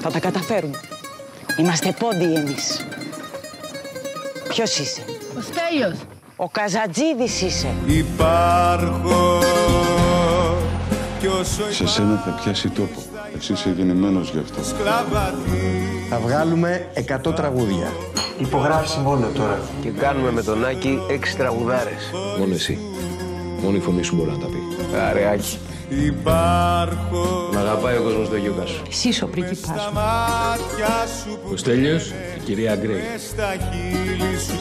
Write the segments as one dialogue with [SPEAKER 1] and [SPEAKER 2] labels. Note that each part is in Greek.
[SPEAKER 1] Θα τα καταφέρουμε. Είμαστε πόντιοι εμείς. Ποιος είσαι?
[SPEAKER 2] Ο Στέλιος.
[SPEAKER 1] Ο Καζατζίδης είσαι.
[SPEAKER 3] Υπάρχω κι όσο
[SPEAKER 4] σε σένα θα πιάσει τόπο. Εσύ είσαι γεννημένος γι' αυτό.
[SPEAKER 5] Θα βγάλουμε 100 τραγούδια.
[SPEAKER 6] Υπογράφει συμβόλαιο τώρα.
[SPEAKER 7] Και κάνουμε με τον Άκη 6 τραγουδάρες.
[SPEAKER 8] Μόνο εσύ. Μόνο η φωνή σου μπορεί να τα πει.
[SPEAKER 7] Άρε Άκη.
[SPEAKER 3] Υπάρχω.
[SPEAKER 7] Μ' αγαπάει ο κόσμος το γιούκα σου.
[SPEAKER 1] Εσύ είσαι ο πρίγκιπας μου.
[SPEAKER 8] Ο Στέλιος, η κυρία Γκρέι.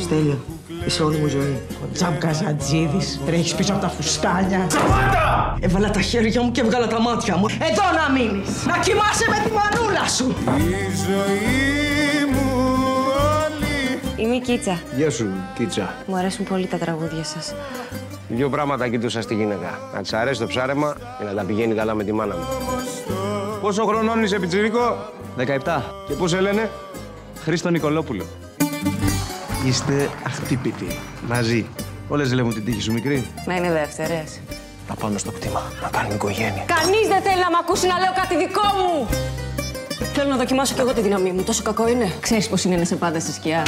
[SPEAKER 6] Στέλιο, είσαι όλη μου ζωή.
[SPEAKER 1] Ο Τζαμ Καζατζίδης τρέχεις πίσω από τα φουστάνια. Σταμάτα! Έβαλα τα χέρια μου και έβγαλα τα μάτια μου. Εδώ να μείνεις. Να κοιμάσαι με τη μανούλα σου.
[SPEAKER 3] Η ζωή μου όλη.
[SPEAKER 9] Είμαι η Κίτσα.
[SPEAKER 7] Γεια σου, Κίτσα.
[SPEAKER 9] Μου αρέσουν πολύ τα τραγούδια σας.
[SPEAKER 7] Δύο πράγματα κοιτούσα στη γυναίκα. Να της αρέσει το ψάρεμα και να τα πηγαίνει καλά με τη μάνα μου. Πόσο χρονών είσαι, πιτσιρίκο?
[SPEAKER 10] 17.
[SPEAKER 7] Και πώς σε λένε?
[SPEAKER 10] Χρήστο Νικολόπουλο.
[SPEAKER 5] Είστε αχτύπητοι. Μαζί.
[SPEAKER 7] Όλες λέμε την τύχη σου μικρή.
[SPEAKER 9] Να είναι δεύτερες.
[SPEAKER 7] Να πάμε στο κτήμα, να κάνουμε οικογένεια.
[SPEAKER 9] Κανείς δεν θέλει να μ' ακούσει να λέω κάτι δικό μου! Θέλω να δοκιμάσω κι εγώ τη δύναμή μου. Τόσο κακό είναι. Ξέρεις πώς είναι να σε πάντα στη σκιά.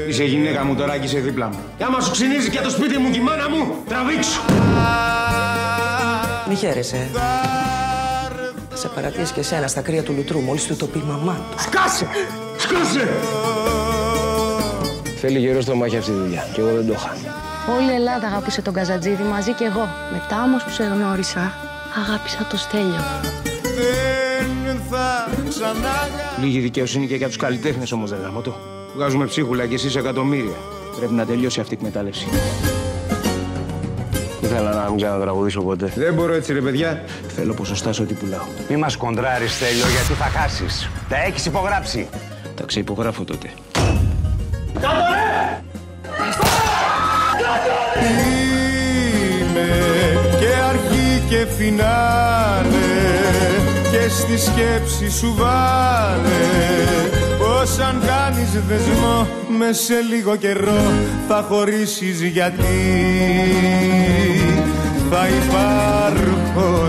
[SPEAKER 7] Είσαι γυναίκα μου τώρα και είσαι δίπλα μου. Και άμα σου ξυνίζει και το σπίτι μου και η μάνα μου, τραβήξου!
[SPEAKER 6] Μη χαίρεσαι. Θα σε παρατήσει και εσένα στα κρύα του λουτρού, μόλις του το πει η μαμά του.
[SPEAKER 7] Σκάσε! Σκάσε! Θέλει γερό στο μάχη αυτή τη δουλειά και εγώ δεν το είχα.
[SPEAKER 2] Όλη η Ελλάδα αγάπησε τον Καζατζίδη, μαζί κι εγώ. Μετά όμως που σε γνώρισα, αγάπησα το Στέλιο.
[SPEAKER 3] Δεν θα ξανά.
[SPEAKER 7] Λίγη δικαιοσύνη και για τους καλλιτέχνες όμως, δεν γάμο το. Βγάζουμε ψίχουλα και εσείς εκατομμύρια.
[SPEAKER 10] Πρέπει να τελειώσει αυτή η εκμετάλλευση.
[SPEAKER 7] Ήθελα να μην ξανατραγουδήσω ποτέ. Δεν μπορώ έτσι, ρε παιδιά.
[SPEAKER 10] Θέλω ποσοστά σε ό,τι πουλάω.
[SPEAKER 11] Μη μας κοντράρεις, Στέλιο, γιατί θα χάσεις. Τα έχεις υπογράψει.
[SPEAKER 10] Τα ξευπογράφω τότε.
[SPEAKER 3] Είμαι και αρχή και φινάλε και στη σκέψη σου βάλε πως αν κάνεις δεσμό μες σε λίγο καιρό θα χωρίσεις γιατί θα υπάρχω